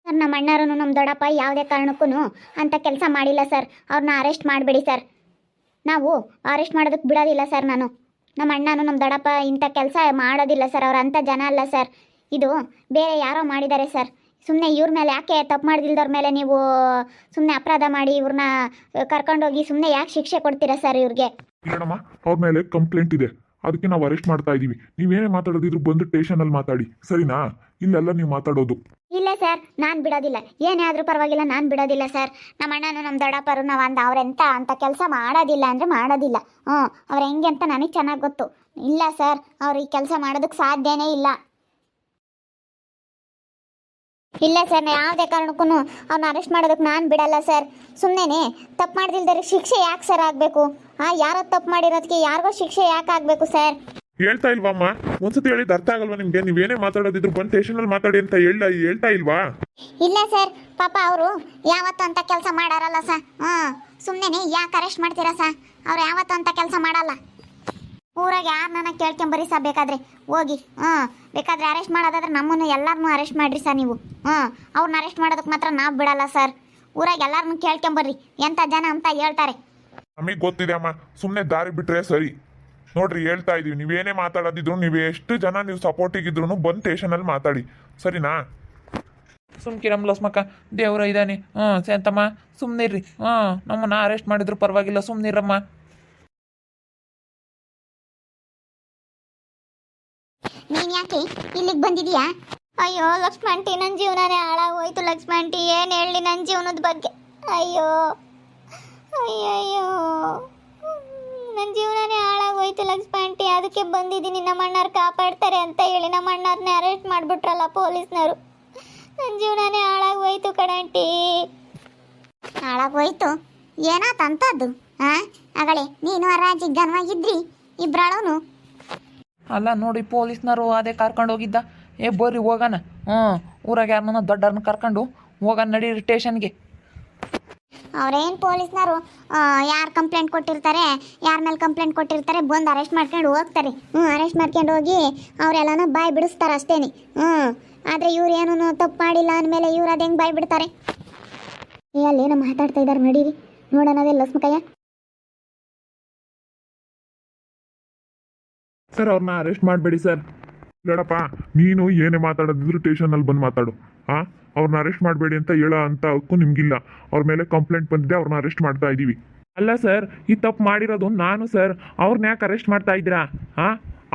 Sir ನಮ್ಮ ಅಣ್ಣರೂ ನಮ್ಮ ದೊಡ್ಡಪ್ಪ ಯಾವುದೇ ಕಾರಣಕ್ಕೂ ಅಂಥ ಕೆಲಸ ಮಾಡಿಲ್ಲ ಸರ್. ಅವ್ರನ್ನ ಅರೆಸ್ಟ್ ಮಾಡಿಬಿಡಿ ಸರ್. ನಾವು ಅರೆಸ್ಟ್ ಮಾಡೋದಕ್ಕೆ ಬಿಡೋದಿಲ್ಲ ಸರ್. ನಮ್ಮ ಅಣ್ಣನೂ ನಮ್ಮ ದೊಡ್ಡಪ್ಪ ಇಂಥ ಕೆಲಸ ಮಾಡೋದಿಲ್ಲ ಸರ್. ಅವ್ರು ಅಂಥ ಜನ ಅಲ್ಲ ಸರ್. ಇದು ಬೇರೆ ಯಾರೋ ಮಾಡಿದ್ದಾರೆ ಸರ್. ಸುಮ್ಮನೆ ಇವ್ರ ಮೇಲೆ ಯಾಕೆ ತಪ್ಪು ಮಾಡ್ದಿಲ್ದವ್ರ ಮೇಲೆ ನೀವು ಸುಮ್ಮನೆ ಅಪರಾಧ ಮಾಡಿ ಇವ್ರನ್ನ ಕರ್ಕೊಂಡೋಗಿ ಸುಮ್ಮನೆ ಯಾಕೆ ಶಿಕ್ಷೆ ಕೊಡ್ತೀರಾ ಸರ್ ಇವ್ರಿಗೆ? ಇಲ್ಲಮ್ಮ, ಅವ್ರ ಮೇಲೆ ಕಂಪ್ಲೇಂಟ್ ಇದೆ, ಅದಕ್ಕೆ ನಾವು ಅರೆಸ್ಟ್ ಮಾಡ್ತಾ ಇದೀವಿ. ನೀವೇನೇ ಮಾತಾಡೋದಿದ್ರು ಬಂದು ಸ್ಟೇಷನಲ್ಲಿ ಮಾತಾಡಿ, ಸರಿನಾ? ಇಲ್ಲೆಲ್ಲ ನೀವು ಮಾತಾಡೋದು ಇಲ್ಲ ಸರ್. ನಾನು ಬಿಡೋದಿಲ್ಲ, ಏನೇ ಆದರೂ ಪರವಾಗಿಲ್ಲ, ನಾನು ಬಿಡೋದಿಲ್ಲ ಸರ್. ನಮ್ಮ ಅಣ್ಣನೂ ನಮ್ಮ ದೊಡ್ಡಪ್ಪರು ನಾವು ಅವ್ರೆಂತ ಅಂಥ ಕೆಲಸ ಮಾಡೋದಿಲ್ಲ ಅಂದರೆ ಮಾಡೋದಿಲ್ಲ. ಅವ್ರು ಹೆಂಗೆ ಅಂತ ನನಗೆ ಚೆನ್ನಾಗಿ ಗೊತ್ತು. ಇಲ್ಲ ಸರ್, ಅವ್ರು ಈ ಕೆಲಸ ಮಾಡೋದಕ್ಕೆ ಸಾಧ್ಯನೇ ಇಲ್ಲ. ಇಲ್ಲ ಸರ್, ಯಾವುದೇ ಕಾರಣಕ್ಕೂ ಅವ್ರನ್ನ ಅರೆಸ್ಟ್ ಮಾಡೋದಕ್ಕೆ ನಾನು ಬಿಡಲ್ಲ ಸರ್. ಸುಮ್ಮನೆ ತಪ್ಪು ಮಾಡ್ದಿಲ್ದರೆ ಶಿಕ್ಷೆ ಯಾಕೆ ಸರ್ ಆಗಬೇಕು? ಯಾರೋ ತಪ್ಪು ಮಾಡಿರೋದಕ್ಕೆ ಯಾರಿಗೋ ಶಿಕ್ಷೆ ಯಾಕೆ ಆಗಬೇಕು ಸರ್? ಹೇಳ್ತಾ ಇಲ್ವಮ್ಮ? ಒಂದ್ಸತಿ ಹೇಳಿದ್ದು ಅರ್ಥ ಆಗಲ್ವಾ ನಿಮ್ಗೆ? ನೀವೇನೇ ಮಾತಾಡೋದಿದ್ರು ಬಂದು ಸ್ಟೇಷನಲ್ಲಿ ಮಾತಾಡಿ ಅಂತ ಹೇಳ್ತಾ ಇಲ್ವಾ? ಇಲ್ಲ ಸರ್, ಪಾಪ ಅವರು ಯಾವತ್ತೂ ಅಂತ ಕೆಲಸ ಮಾಡಾರಲ್ಲ ಸರ್. ಸುಮ್ಮನೆ ಯಾಕೆ ಅರೆಸ್ಟ್ ಮಾಡ್ತೀರಾ ಸರ್? ಅವ್ರು ಯಾವತ್ತೂ ಅಂತ ಕೆಲಸ ಮಾಡಲ್ಲ. ಊರಾಗ ಯಾರನ್ನ ಕೇಳ್ಕೊಂಬರಿ ಸರ್ ಬೇಕಾದ್ರೆ ಹೋಗಿ. ಬೇಕಾದ್ರೆ ಅರೆಸ್ಟ್ ಮಾಡೋದಾದ್ರೆ ನಮ್ಮನ್ನು ಎಲ್ಲರನ್ನೂ ಅರೆಸ್ಟ್ ಮಾಡಿರಿ ಸರ್ ನೀವು. ಅವ್ರನ್ನ ಅರೆಸ್ಟ್ ಮಾಡೋದಕ್ಕೆ ಮಾತ್ರ ನಾವು ಬಿಡಲ್ಲ ಸರ್. ಊರಾಗ ಎಲ್ಲರನ್ನೂ ಕೇಳ್ಕೊಂಬರ್ರಿ ಎಂಥ ಜನ ಅಂತ ಹೇಳ್ತಾರೆ. ನಮಗೆ ಗೊತ್ತಿದೆ ಅಮ್ಮ, ಸುಮ್ಮನೆ ದಾರಿ ಬಿಟ್ರೆ ಸರಿ. ನೋಡ್ರಿ, ಹೇಳ್ತಾ ಇದೀವಿ, ನೀವೇನೇ ಮಾತಾಡೋದಿದ್ರು, ನೀವು ಎಷ್ಟು ಜನ ನೀವು ಸಪೋರ್ಟಿಗಿದ್ರು ಬಂದು ಸ್ಟೇಷನಲ್ಲಿ ಮಾತಾಡಿ, ಸರಿನಾ? ಸುಮ್ಕಿರಮ್ಮ ಲಸ್ಮಕ್ಕ, ದೇವ್ರ ಇದ್ದಾನೆ. ಸೇಂತಮ್ಮ ಸುಮ್ಮನಿರ್ರಿ. ನಮ್ಮನ್ನ ಅರೆಸ್ಟ್ ಮಾಡಿದ್ರು ಪರವಾಗಿಲ್ಲ, ಸುಮ್ಮನಿರಮ್ಮ. ನೀನು ಯಾಕೆ ಇಲ್ಲಿಗೆ ಬಂದಿದೀಯಾ? ಅಯ್ಯೋ ಲಕ್ಷ್ಮಣ್, ನನ್ನ ಜೀವನನೇ ಹಾಳಾಗೋಯ್ತು ಲಕ್ಷ್ಮಣ್. ಏನು ಹೇಳಿ ನನ್ನ ಜೀವನದ ಬಗ್ಗೆ? ಅಯ್ಯೋ ಅಯ್ಯಯ್ಯೋ, ನನ್ನ ಜೀವನನೇ ಹಾಳಾಗೋಯ್ತು ಲಕ್ಷ್ಮಣ್. ಅದಕ್ಕೆ ಬಂದಿದ್ದೀನಿ, ನಮ್ಮ ಅಣ್ಣವ್ರು ಕಾಪಾಡ್ತಾರೆ ಅಂತ ಹೇಳಿ ನಮ್ಮ ಅಣ್ಣವ್ರನ್ನೇ ಅರೆಸ್ಟ್ ಮಾಡಿಬಿಟ್ರಲ್ಲ ಪೊಲೀಸ್ನವರು. ನನ್ನ ಜೀವನನೇ ಹಾಳಾಗೋಯ್ತು ಕಣಂಟಿ. ಹಾಳಾಗೋಯ್ತು? ಏನಾತಂತದ್ದು? ಅಗಳೇ ನೀನು ರಾಜಿ ಗನ್ವಾಗಿದ್ರಿ ಇಬ್ರಾಳವನು. ಅಲ್ಲ ನೋಡಿ, ಪೊಲೀಸ್ನವರು ಅದೇ ಕರ್ಕೊಂಡು ಹೋಗಿದ್ದ. ಬರ್ರಿ ಹೋಗೋಣ. ಊರಾಗ ಯಾರನ್ನ ದೊಡ್ಡವ್ರನ್ನ ಕರ್ಕೊಂಡು ಹೋಗೋಣ ನಡೀರಿ ಸ್ಟೇಷನ್ಗೆ. ಅವ್ರೇನು ಪೊಲೀಸ್ನವರು ಯಾರು ಕಂಪ್ಲೇಂಟ್ ಕೊಟ್ಟಿರ್ತಾರೆ, ಯಾರ ಮೇಲೆ ಕಂಪ್ಲೇಂಟ್ ಕೊಟ್ಟಿರ್ತಾರೆ ಬಂದು ಅರೆಸ್ಟ್ ಮಾಡ್ಕೊಂಡು ಹೋಗ್ತಾರೆ. ಅರೆಸ್ಟ್ ಮಾಡ್ಕೊಂಡು ಹೋಗಿ ಅವರೆಲ್ಲನೂ ಬಾಯಿ ಬಿಡಿಸ್ತಾರೆ ಅಷ್ಟೇನೆ. ಆದರೆ ಇವ್ರು ಏನೂ ತಪ್ಪು ಮಾಡಿಲ್ಲ ಅಂದಮೇಲೆ ಇವ್ರು ಅದು ಹೆಂಗೆ ಬಾಯಿ ಬಿಡ್ತಾರೆ? ಅಲ್ಲೇನೋ ಮಾತಾಡ್ತಾ ಇದ್ದಾರೆ, ನಡೀರಿ ನೋಡೋಣವೇ ಲಸ್ಮಕಯ್ಯ. ಸರ್, ಅವ್ರನ್ನ ಅರೆಸ್ಟ್ ಮಾಡಬೇಡಿ ಸರ್. ನೋಡಪ್ಪ, ನೀನು ಏನೇ ಮಾತಾಡೋದಿದ್ರು ಸ್ಟೇಷನಲ್ಲಿ ಬಂದು ಮಾತಾಡು. ಅವ್ರನ್ನ ಅರೆಸ್ಟ್ ಮಾಡಬೇಡಿ ಅಂತ ಹೇಳೋ ಅಂತ ಹಕ್ಕು ನಿಮ್ಗಿಲ್ಲ. ಅವ್ರ ಮೇಲೆ ಕಂಪ್ಲೇಂಟ್ ಬಂದಿದೆ, ಅವ್ರನ್ನ ಅರೆಸ್ಟ್ ಮಾಡ್ತಾ ಇದ್ದೀವಿ. ಅಲ್ಲ ಸರ್, ಈ ತಪ್ಪು ಮಾಡಿರೋದು ನಾನು ಸರ್. ಅವ್ರನ್ನ ಯಾಕೆ ಅರೆಸ್ಟ್ ಮಾಡ್ತಾ ಇದ್ದೀರಾ?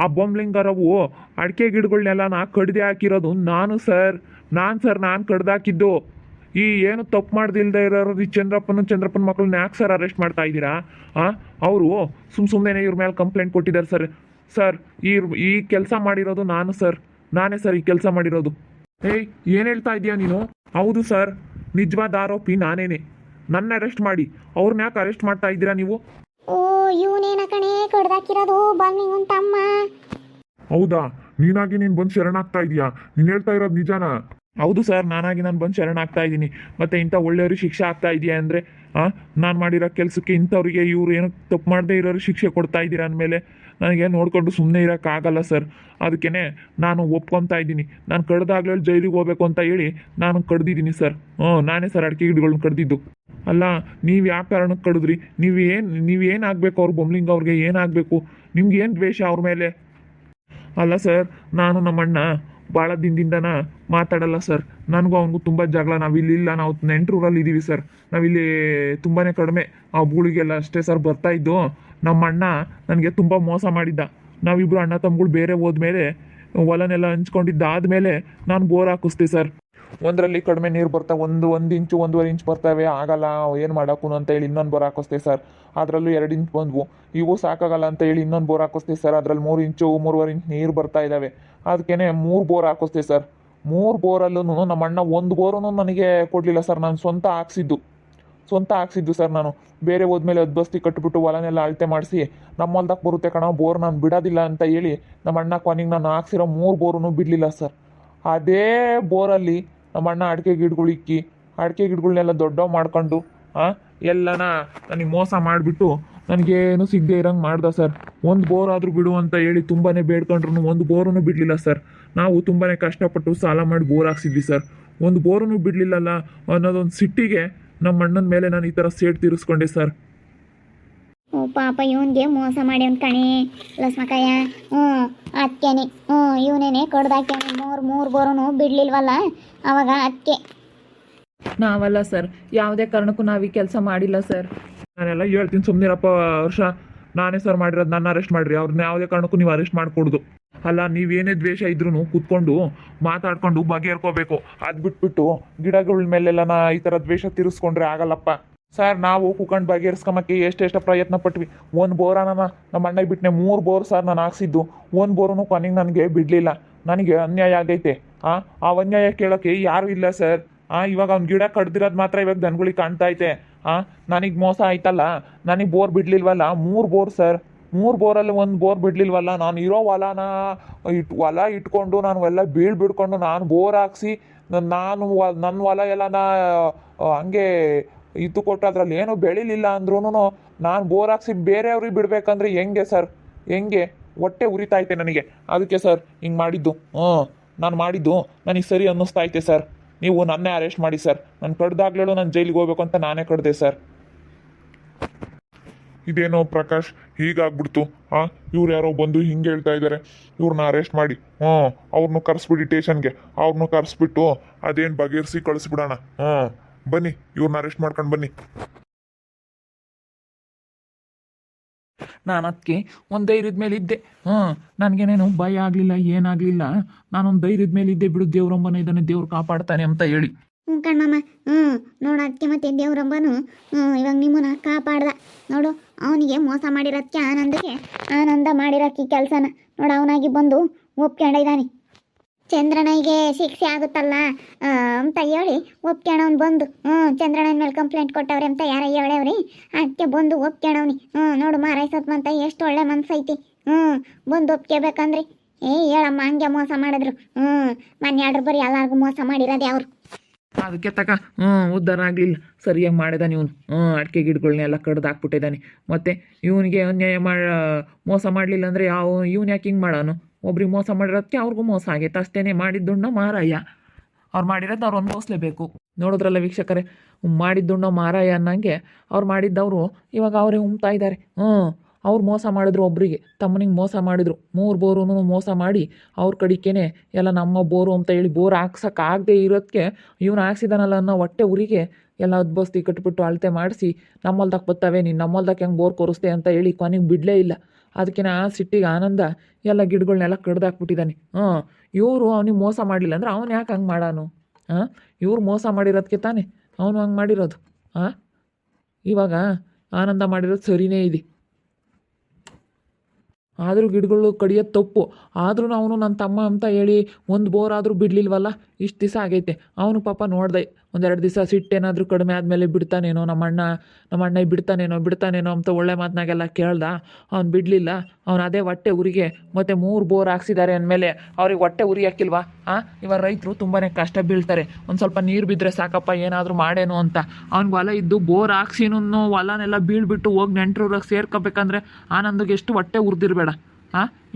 ಆ ಬೊಂಬ್ಲಿಂಗರವು ಅಡಿಕೆ ಗಿಡಗಳನ್ನೆಲ್ಲ ಕಡ್ದು ಹಾಕಿರೋದು ನಾನು ಸರ್. ನಾನು ಕಡ್ದು ಈ ಏನು ತಪ್ಪು ಮಾಡ್ದಿಲ್ದೇ ಇರೋರು ಈ ಚಂದ್ರಪ್ಪನ ಮಕ್ಕಳನ್ನ ಯಾಕೆ ಸರ್ ಅರೆಸ್ಟ್ ಮಾಡ್ತಾ ಇದ್ದೀರಾ? ಅವರು ಸುಮ್ಮನೆ ಇವ್ರ ಮೇಲೆ ಕಂಪ್ಲೇಂಟ್ ಕೊಟ್ಟಿದ್ದಾರೆ ಸರ್. ಸರ್, ಈ ಕೆಲಸ ಮಾಡಿರೋದು ನಾನು ಸರ್. ನಾನೇ ಸರ್ ಈ ಕೆಲಸ ಮಾಡಿರೋದು. ಏನು ಹೇಳ್ತಾ ಇದೀಯಾ ನೀನು? ಹೌದು ಸರ್, ನಿಜವಾದ ಆರೋಪಿ ನಾನೇನೆ. ನನ್ನ ಅರೆಸ್ಟ್ ಮಾಡಿ ಅವ್ರನ್ನ ಯಾಕೆ ಅರೆಸ್ಟ್ ಮಾಡ್ತಾ ಇದ್ದೀರಾ ನೀವು? ಓ, ಇವನೇನ ಕಣೆ ಕಡ್ದಾಕಿರೋದು ಬನ್ನಿ ತಮ್ಮ. ಹೌದಾ? ನೀನಾಗಿ ನೀನು ಬಂದು ಶರಣಾಗ್ತಾ ಇದೀಯಾ? ನೀನು ಹೇಳ್ತಾ ಇರೋದು ನಿಜಾನಾ? ಹೌದು ಸರ್, ನಾನಾಗಿ ನಾನು ಬಂದು ಶರಣಾಗ್ತಾ ಇದ್ದೀನಿ. ಮತ್ತು ಇಂಥ ಒಳ್ಳೆಯವ್ರಿಗೆ ಶಿಕ್ಷೆ ಆಗ್ತಾ ಇದೆಯಾ ಅಂದರೆ ನಾನು ಮಾಡಿರೋ ಕೆಲಸಕ್ಕೆ ಇಂಥವ್ರಿಗೆ ಇವರು ಏನು ತಪ್ಪು ಮಾಡದೇ ಇರೋರು ಶಿಕ್ಷೆ ಕೊಡ್ತಾ ಇದ್ದೀರಾ ಅಂದಮೇಲೆ ನನಗೆ ನೋಡಿಕೊಂಡು ಸುಮ್ಮನೆ ಇರೋಕ್ಕಾಗಲ್ಲ ಸರ್. ಅದಕ್ಕೇ ನಾನು ಒಪ್ಕೊತಾ ಇದ್ದೀನಿ. ನಾನು ಕಡ್ದಾಗ್ಲೇ ಜೈಲಿಗೆ ಹೋಗ್ಬೇಕು ಅಂತ ಹೇಳಿ ನಾನು ಕಡ್ದಿದ್ದೀನಿ ಸರ್. ನಾನೇ ಸರ್ ಅಡಿಕೆ ಗಿಡಗಳನ್ನ ಕಡ್ದಿದ್ದು. ಅಲ್ಲ, ನೀವು ಯಾವ ಕಾರಣಕ್ಕೆ ಕಡಿದ್ರಿ? ನೀವೇನು ಆಗಬೇಕು? ಅವ್ರ ಬೊಮ್ಲಿಂಗ್ ಅವ್ರಿಗೆ ಏನಾಗಬೇಕು? ನಿಮ್ಗೆ ಏನು ದ್ವೇಷ ಅವ್ರ ಮೇಲೆ? ಅಲ್ಲ ಸರ್, ನಾನು ನಮ್ಮಣ್ಣ ಭಾಳ ದಿನದಿಂದನ ಮಾತಾಡಲ್ಲ ಸರ್. ನನಗೂ ಅವನಿಗೂ ತುಂಬ ಜಗಳ. ನಾವಿಲ್ಲಿಲ್ಲ, ನಾವು ನೆಂಟರೂರಲ್ಲಿ ಇದ್ದೀವಿ ಸರ್. ನಾವಿಲ್ಲಿ ತುಂಬಾ ಕಡಿಮೆ ಆ ಬೂಳಿಗೆಲ್ಲ ಅಷ್ಟೇ ಸರ್ ಬರ್ತಾಯಿದ್ದು. ನಮ್ಮ ಅಣ್ಣ ನನಗೆ ತುಂಬ ಮೋಸ ಮಾಡಿದ್ದ. ನಾವಿಬ್ಬರು ಅಣ್ಣ ತಮ್ಮಗಳು ಬೇರೆ ಹೋದ್ಮೇಲೆ ಹೊಲನೆಲ್ಲ ಹಂಚ್ಕೊಂಡಿದ್ದಾದಮೇಲೆ ನಾನು ಬೋರ್ ಹಾಕಿಸ್ತೀವಿ ಸರ್. ಒಂದರಲ್ಲಿ ಕಡಿಮೆ ನೀರು ಬರ್ತಾವೆ, ಒಂದು ಇಂಚು 1.5 ಇಂಚ್ ಬರ್ತವೆ. ಆಗಲ್ಲ ಏನು ಮಾಡೋಕ್ಕೂ ಅಂತ ಹೇಳಿ ಇನ್ನೊಂದು ಬೋರ್ ಹಾಕಿಸ್ತೀವಿ ಸರ್. ಅದರಲ್ಲೂ 2 ಇಂಚ್ ಬಂದ್ವು. ಇವು ಸಾಕಾಗಲ್ಲ ಅಂತ ಹೇಳಿ ಇನ್ನೊಂದು ಬೋರ್ ಹಾಕಿಸ್ತೀವಿ ಸರ್. ಅದರಲ್ಲಿ 3 ಇಂಚು 3.5 ಇಂಚ್ ನೀರು ಬರ್ತಾ ಇದ್ದಾವೆ. ಅದಕ್ಕೇ 3 ಬೋರ್ ಹಾಕಿಸ್ತೀವಿ ಸರ್. 3 ಬೋರಲ್ಲೂ ನಮ್ಮ ಅಣ್ಣ 1 ಬೋರೂ ನನಗೆ ಕೊಡಲಿಲ್ಲ ಸರ್. ನಾನು ಸ್ವಂತ ಹಾಕ್ಸಿದ್ದು ಸರ್. ನಾನು ಬೇರೆ ಹೋದ್ಮೇಲೆ ಬಸ್ತಿ ಕಟ್ಬಿಟ್ಟು ಹೊಲನೆಲ್ಲ ಅಳತೆ ಮಾಡಿಸಿ ನಮ್ಮ ಹೊಲ್ದಾಗ ಬರುತ್ತೆ ಕಣ ಬೋರ್, ನಾನು ಬಿಡೋದಿಲ್ಲ ಅಂತ ಹೇಳಿ ನಮ್ಮ ಅಣ್ಣ ಕೊನೆಗೆ ನಾನು ಹಾಕ್ಸಿರೋ 3 ಬೋರೂ ಬಿಡಲಿಲ್ಲ ಸರ್. ಅದೇ ಬೋರಲ್ಲಿ ನಮ್ಮ ಅಣ್ಣ ಅಡಿಕೆ ಗಿಡಗಳನ್ನೆಲ್ಲ ದೊಡ್ಡವು ಮಾಡ್ಕೊಂಡು ಎಲ್ಲನ ನನಗೆ ಮೋಸ ಮಾಡಿಬಿಟ್ಟು ನನಗೇನು ಸಿಗದೆ ಇರೋಂಗೆ ಮಾಡ್ದ ಸರ್. 1 ಬೋರ್ ಆದರೂ ಬಿಡು ಅಂತ ಹೇಳಿ ತುಂಬಾ ಬೇಡ್ಕೊಂಡ್ರು 1 ಬೋರೂ ಬಿಡಲಿಲ್ಲ ಸರ್. ನಾವು ತುಂಬಾ ಕಷ್ಟಪಟ್ಟು ಸಾಲ ಮಾಡಿ ಬೋರ್ ಹಾಕ್ಸಿದ್ವಿ ಸರ್. ಒಂದು ಬೋರನ್ನು ಬಿಡಲಿಲ್ಲಲ್ಲ ಅನ್ನೋದೊಂದು ಸಿಟ್ಟಿಗೆ ನಮ್ಮ ಅಣ್ಣನ ಮೇಲೆ ನಾನು ಈ ಥರ ಸೇಡ್ ತೀರಿಸ್ಕೊಂಡೆ ಸರ್. ಓ ಪಾಪ ಇವನ್ಗೆ ಮೋಸ ಮಾಡಿ ಅವ್ನು ಕಣೆ ಲಸ್ಮಕಾಯ. ಅದಕ್ಕೇನೆ ಇವನೇನೆ ಕಡ್ದಾಕ್ಯಾನೆ. ಮೂರು ಬೋರನು ಬಿಡ್ಲಿಲ್ವಲ್ಲ ಅವಾಗ ಅದಕ್ಕೆ. ನಾವಲ್ಲ ಸರ್, ಯಾವುದೇ ಕಾರಣಕ್ಕೂ ನಾವು ಈ ಕೆಲಸ ಮಾಡಿಲ್ಲ ಸರ್. ನಾನೆಲ್ಲ ಹೇಳ್ತೀನಿ ಸುಮ್ಮನಿರಪ್ಪ ಹರ್ಷ, ನಾನೇ ಸರ್ ಮಾಡಿರೋದು, ನನ್ನ ಅರೆಸ್ಟ್ ಮಾಡಿರಿ. ಅವ್ರನ್ನ ಯಾವುದೇ ಕಾರಣಕ್ಕೂ ನೀವು ಅರೆಸ್ಟ್ ಮಾಡಿಕೊಡ್ದು. ಅಲ್ಲ ನೀವೇನೇ ದ್ವೇಷ ಇದ್ರೂ ಕೂತ್ಕೊಂಡು ಮಾತಾಡ್ಕೊಂಡು ಬಗೆಹರ್ಕೋಬೇಕು. ಅದು ಬಿಟ್ಬಿಟ್ಟು ಗಿಡಗಳ ಮೇಲೆಲ್ಲ ಈ ಥರ ದ್ವೇಷ ತೀರಿಸ್ಕೊಂಡ್ರೆ ಆಗಲ್ಲಪ್ಪ ಸರ್. ನಾವು ಕುತ್ಕೊಂಡು ಬಗೆಹರಿಸ್ಕೊಂಬಕ್ಕೆ ಎಷ್ಟೆಷ್ಟು ಪ್ರಯತ್ನ ಪಟ್ವಿ. ಒಂದು ಬೋರನ ನಮ್ಮ ಅಣ್ಣಗೆ ಬಿಟ್ಟನೆ 3 ಬೋರ್ ಸರ್ ನಾನು ಹಾಕ್ಸಿದ್ದು. ಒಂದು ಬೋರನು ಕೊನೆಗೆ ನನಗೆ ಬಿಡಲಿಲ್ಲ. ನನಗೆ ಅನ್ಯಾಯ ಆಗೈತೆ. ಆ ಅನ್ಯಾಯ ಕೇಳೋಕ್ಕೆ ಯಾರೂ ಇಲ್ಲ ಸರ್. ಇವಾಗ ಅವ್ನು ಗಿಡ ಕಡ್ದಿರೋದು ಮಾತ್ರ ಇವಾಗ ದನಗಳಿಗೆ ಕಾಣ್ತಾ ಐತೆ. ನನಗೆ ಮೋಸ ಆಯ್ತಲ್ಲ, ನನಗೆ ಬೋರ್ ಬಿಡ್ಲಿಲ್ವಲ್ಲ. 3 ಬೋರ್ ಸರ್, 3 ಬೋರಲ್ಲಿ 1 ಬೋರ್ ಬಿಡ್ಲಿಲ್ವಲ್ಲ. ನಾನು ಇರೋ ಹೊಲ ಇಟ್ಕೊಂಡು ನಾನು ಎಲ್ಲ ಬಿಡ್ಕೊಂಡು ನಾನು ಬೋರ್ ಹಾಕ್ಸಿ ನಾನು ನನ್ನ ಹೊಲ ಎಲ್ಲ ಹಂಗೆ ಇದು ಕೊಟ್ಟು ಅದ್ರಲ್ಲಿ ಏನೂ ಬೆಳಿಲಿಲ್ಲ ಅಂದ್ರೂ ನಾನು ಬೋರ್ ಹಾಕ್ಸಿ ಬೇರೆಯವ್ರಿಗೆ ಬಿಡ್ಬೇಕಂದ್ರೆ ಹೆಂಗೆ ಸರ್, ಹೆಂಗೆ? ಹೊಟ್ಟೆ ಉರಿತಾಯ್ತೆ ನನಗೆ. ಅದಕ್ಕೆ ಸರ್ ಹಿಂಗೆ ಮಾಡಿದ್ದು. ನಾನು ಮಾಡಿದ್ದು ನನಗೆ ಸರಿ ಅನ್ನಿಸ್ತಾ ಐತೆ ಸರ್. ನೀವು ನನ್ನೇ ಅರೆಸ್ಟ್ ಮಾಡಿ ಸರ್. ನಾನು ಕಡ್ದಾಗ್ಲೇಳು ನಾನು ಜೈಲಿಗೆ ಹೋಗ್ಬೇಕು ಅಂತ ನಾನೇ ಕಡ್ದೆ ಸರ್. ಇದೇನೋ ಪ್ರಕಾಶ್ ಹೀಗಾಗ್ಬಿಡ್ತು. ಇವ್ರು ಯಾರೋ ಬಂದು ಹಿಂಗೆ ಹೇಳ್ತಾ ಇದ್ದಾರೆ, ಇವ್ರನ್ನ ಅರೆಸ್ಟ್ ಮಾಡಿ. ಅವ್ರನ್ನೂ ಕರೆಸ್ಬಿಡಿ ಸ್ಟೇಷನ್ಗೆ. ಅವ್ರನ್ನೂ ಕರೆಸ್ಬಿಟ್ಟು ಅದೇನು ಬಗೆಹರಿಸಿ ಕಳಿಸ್ಬಿಡೋಣ. ಬನ್ನಿ, ಇವ್ರನ್ನ ಅರೆಸ್ಟ್ ಮಾಡ್ಕೊಂಡು ಬನ್ನಿ. ನಾನು ಅದಕ್ಕೆ ಒಂದು ಧೈರ್ಯದ ಮೇಲೆ ಇದ್ದೆ. ನನಗೇನೇನು ಭಯ ಆಗಲಿಲ್ಲ, ಏನಾಗಲಿಲ್ಲ. ನಾನೊಂದು ಧೈರ್ಯದ ಮೇಲೆ ಇದ್ದೆ. ಬಿಡು, ದೇವ್ರಂಬನ ಇದ್ದಾನೆ, ದೇವ್ರು ಕಾಪಾಡ್ತಾನೆ ಅಂತ ಹೇಳಿ. ಕಣ್ಣಮ್ಮ. ನೋಡು ಅದಕ್ಕೆ ಮತ್ತೆ ದೇವ್ರಂಬನು ಇವಾಗ ನಿಮ್ಮನ್ನ ಕಾಪಾಡ್ದ ನೋಡು. ಅವನಿಗೆ ಮೋಸ ಮಾಡಿರೋದಕ್ಕೆ ಆನಂದ ಮಾಡಿರೋಕ್ಕೆ ಈ ಕೆಲಸನ ನೋಡು ಅವನಾಗಿ ಬಂದು ಒಪ್ಕೊಂಡಿದ್ದಾನೆ. ಚಂದ್ರನಿಗೆ ಶಿಕ್ಷೆ ಆಗುತ್ತಲ್ಲ ಅಂತ ಹೇಳಿ ಒಪ್ಕೊಂಡವ್ನು ಬಂದು. ಚಂದ್ರಣ್ಣನ ಮೇಲೆ ಕಂಪ್ಲೇಂಟ್ ಕೊಟ್ಟವ್ರೆ ಅಂತ ಯಾರ ಹೇಳವ್ರಿ. ಅದಕ್ಕೆ ಬಂದು ಒಪ್ಕೊಂಡವ್ನಿ. ನೋಡು ಮಾರಾಯ್ಸತ್ಮ ಅಂತ ಎಷ್ಟು ಒಳ್ಳೆ ಮನ್ಸೈತಿ. ಬಂದು ಒಪ್ಕೋಬೇಕಂದ್ರಿ. ಹೇಳಮ್ಮ ಹಂಗೆ ಮೋಸ ಮಾಡಿದ್ರು. ಮನ್ಯಾಡ್ರು ಬರೀ ಎಲ್ಲರಿಗೂ ಮೋಸ ಮಾಡಿರೋದೆ ಅವ್ರು. ಅದಕ್ಕೆ ಉದ್ಧಾರ ಆಗಲಿಲ್ಲ. ಸರಿಯಾಗಿ ಮಾಡಿದಾನೆ ಇವನು. ಅಡಿಕೆ ಗಿಡಗಳನ್ನೆಲ್ಲ ಕಡ್ದು ಹಾಕ್ಬಿಟ್ಟಿದ್ದಾನೆ. ಮತ್ತು ಇವನಿಗೆ ಅನ್ಯಾಯ ಮೋಸ ಮಾಡಲಿಲ್ಲ ಅಂದರೆ ಇವನು ಯಾಕೆ ಹಿಂಗೆ ಮಾಡೋನು? ಒಬ್ರಿಗೆ ಮೋಸ ಮಾಡಿರೋದಕ್ಕೆ ಅವ್ರಿಗೂ ಮೋಸ ಆಗೈತೆ. ಅಷ್ಟೇ ಮಾಡಿದ್ದುಣ್ಣ ಮಾರಾಯ. ಅವ್ರು ಮಾಡಿರೋದು ಅವ್ರು ಅನುಭವಿಸ್ಲೇಬೇಕು. ನೋಡಿದ್ರಲ್ಲ ವೀಕ್ಷಕರೇ, ಮಾಡಿದ್ದುಣ್ಣ ಮಾರಾಯ ಅನ್ನಂಗೆ ಅವ್ರು ಮಾಡಿದ್ದವರು ಇವಾಗ ಅವರೇ ಉಮ್ತಾ ಇದ್ದಾರೆ. ಅವ್ರು ಮೋಸ ಮಾಡಿದ್ರು, ಒಬ್ರಿಗೆ ತಮ್ಮನಿಗೆ ಮೋಸ ಮಾಡಿದ್ರು. 3 ಬೋರು ಮೋಸ ಮಾಡಿ ಅವ್ರ ಕಡಿಕೆನೆ ಎಲ್ಲ ನಮ್ಮ ಬೋರು ಅಂತ ಹೇಳಿ ಬೋರ್ ಹಾಕ್ಸೋಕ್ಕಾಗದೆ ಇರೋದಕ್ಕೆ ಇವನು ಹಾಕ್ಸಿದಾನಲ್ಲ ಅನ್ನೋ ಹೊಟ್ಟೆ ಊರಿಗೆ ಎಲ್ಲ ಅದ್ಬಸ್ತಿ ಕಟ್ಬಿಟ್ಟು ಅಳತೆ ಮಾಡಿಸಿ ನಮ್ಮಲ್ದಕ್ಕೆ ಬರ್ತವೆ, ನೀನು ನಮ್ಮಲ್ದಕ್ಕೆ ಹೆಂಗೆ ಬೋರ್ ಕೊರಿಸ್ತೆ ಅಂತ ಹೇಳಿ ಕೊನೆಗೆ ಬಿಡಲೇ ಇಲ್ಲ. ಅದಕ್ಕೆ ಸಿಟ್ಟಿಗೆ ಆನಂದ ಎಲ್ಲ ಗಿಡಗಳನ್ನೆಲ್ಲ ಕಡ್ದಾಕ್ಬಿಟ್ಟಿದ್ದಾನೆ. ಇವರು ಅವನಿಗೆ ಮೋಸ ಮಾಡಲಿಲ್ಲ ಅಂದ್ರೆ ಅವನು ಯಾಕೆ ಹಂಗೆ ಮಾಡಾನು? ಇವ್ರು ಮೋಸ ಮಾಡಿರೋದಕ್ಕೆ ತಾನೆ ಅವನು ಹಂಗೆ ಮಾಡಿರೋದು. ಇವಾಗ ಆನಂದ ಮಾಡಿರೋದು ಸರಿಯೇ ಇದೆ. ಆದರೂ ಗಿಡಗಳು ಕಡಿಯೋದು ತಪ್ಪು. ಆದ್ರೂ ಅವನು ನನ್ನ ತಮ್ಮ ಅಂತ ಹೇಳಿ 1 ಬೋರ್ ಆದರೂ ಬಿಡಲಿಲ್ವಲ್ಲ. ಇಷ್ಟು ದಿವಸ ಆಗೈತೆ. ಅವನು ಪಾಪ ನೋಡ್ದೆ, 1-2 ದಿವಸ ಸಿಟ್ಟೇನಾದರೂ ಕಡಿಮೆ ಆದಮೇಲೆ ಬಿಡ್ತಾನೇನೋ, ನಮ್ಮ ಅಣ್ಣ ಬಿಡ್ತಾನೇನೋ ಅಂತ ಒಳ್ಳೆ ಮಾತನಾಗೆಲ್ಲ ಕೇಳ್ದ. ಅವ್ನು ಬಿಡಲಿಲ್ಲ. ಅವ್ನು ಅದೇ ಹೊಟ್ಟೆ ಉರಿಗೆ ಮತ್ತು 3 ಬೋರ್ ಹಾಕ್ಸಿದ್ದಾರೆ ಅಂದಮೇಲೆ ಅವ್ರಿಗೆ ಹೊಟ್ಟೆ ಉರಿ ಹಾಕಿಲ್ವಾ? ಇವಾಗ ರೈತರು ತುಂಬಾ ಕಷ್ಟ ಬೀಳ್ತಾರೆ. ಒಂದು ಸ್ವಲ್ಪ ನೀರು ಬಿದ್ದರೆ ಸಾಕಪ್ಪ ಏನಾದರೂ ಮಾಡೇನು ಅಂತ. ಅವ್ನಿಗೆ ಹೊಲ ಇದ್ದು ಬೋರ್ ಹಾಕ್ಸಿನೂ ಹೊಲನೆಲ್ಲ ಬೀಳ್ಬಿಟ್ಟು ಹೋಗಿ ನೆಂಟರೂರಾಗ ಸೇರ್ಕೋಬೇಕಂದ್ರೆ ಆನಂದಗೆ ಎಷ್ಟು ಹೊಟ್ಟೆ ಉರಿದಿರ್ಬೇಡ.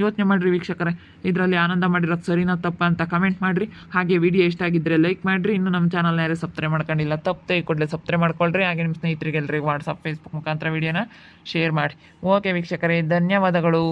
ಯೋಚನೆ ಮಾಡಿರಿ ವೀಕ್ಷಕರೇ, ಇದರಲ್ಲಿ ಆನಂದ ಮಾಡಿರೋದು ಸರಿನಾ ತಪ್ಪ ಅಂತ ಕಮೆಂಟ್ ಮಾಡಿರಿ. ಹಾಗೆ ವಿಡಿಯೋ ಇಷ್ಟ ಆಗಿದ್ದರೆ ಲೈಕ್ ಮಾಡಿರಿ. ಇನ್ನು ನಮ್ಮ ಚಾನಲ್ನ ಯಾರೇ ಸಬ್ಸ್ಕ್ರೈಬ್ ಮಾಡ್ಕೊಂಡಿಲ್ಲ ತಪ್ಪದೆ ಕೂಡಲೇ ಸಬ್ಸ್ಕ್ರೈಬ್ ಮಾಡ್ಕೊಳ್ರಿ. ಹಾಗೆ ನಿಮ್ಮ ಸ್ನೇಹಿತರಿಗೆ ಎಲ್ಲರಿಗೂ ವಾಟ್ಸಪ್ ಫೇಸ್ಬುಕ್ ಮುಖಾಂತರ ವಿಡಿಯೋನ ಶೇರ್ ಮಾಡಿ. ಓಕೆ ವೀಕ್ಷಕರೇ, ಧನ್ಯವಾದಗಳು.